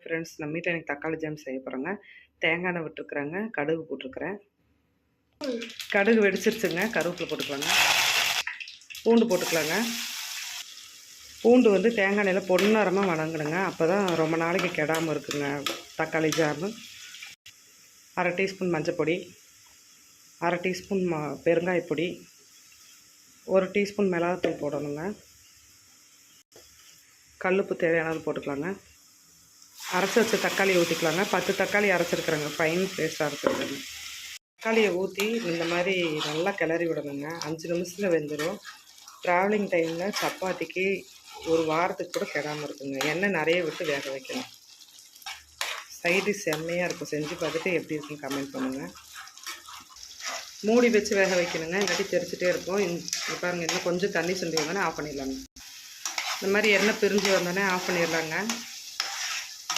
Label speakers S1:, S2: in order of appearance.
S1: Friends, நம்ம வீட்டில் எனக்கு தக்காளி ஜாம் செய்ய போகிறோங்க. தேங்காய் எண்ணெய் விட்டுருக்குறாங்க, கடுகு போட்டிருக்கிறேன். கடுகு வெடிச்சிருச்சுங்க. கருவேப்பிலை போட்டுக்கலாங்க, பூண்டு போட்டுக்கலாங்க. பூண்டு வந்து தேங்காய் எண்ணெயில் பொன்னிறமாக வணங்கணுங்க. அப்போ தான் ரொம்ப நாளைக்கு கெடாமல் இருக்குங்க தக்காளி ஜாமு. அரை டீஸ்பூன் மஞ்சள், அரை டீஸ்பூன் பெருங்காயப்பொடி, 1 டீஸ்பூன் மிளகாத்தூள் போடணுங்க. கல்லுப்பு தேவையானது போட்டுக்கலாங்க. அரைச்சி வச்ச தக்காளி ஊற்றிக்கலாங்க. 10 தக்காளி அரைச்சிருக்கிறேங்க, ஃபைன் பேஸ்ட்டாக இருக்கிறதுங்க. தக்காளியை ஊற்றி இந்த மாதிரி நல்லா கிளறி விடணுங்க. 5 நிமிஷத்தில் வெந்துடும். ட்ராவலிங் டைமில் சப்பாத்திக்கு ஒரு வாரத்துக்கு கூட கெடாமல் இருக்குங்க. எண்ணெய் நிறைய விட்டு வேக வைக்கணும். சைடு செம்மையாக இருக்கும். செஞ்சு பார்த்துட்டு எப்படி இருக்குன்னு கமெண்ட் பண்ணுங்கள். மூடி வச்சு வேக வைக்கணுங்க, இல்லாட்டி தெரிச்சிட்டே இருக்கும். பாருங்கள், இன்னும் கொஞ்சம் தண்ணி சுண்டி வந்தோடனே ஆஃப் பண்ணிடலாங்க. இந்த மாதிரி எண்ணெய் பிரிஞ்சு வந்தோடனே ஆஃப் பண்ணிடலாங்க.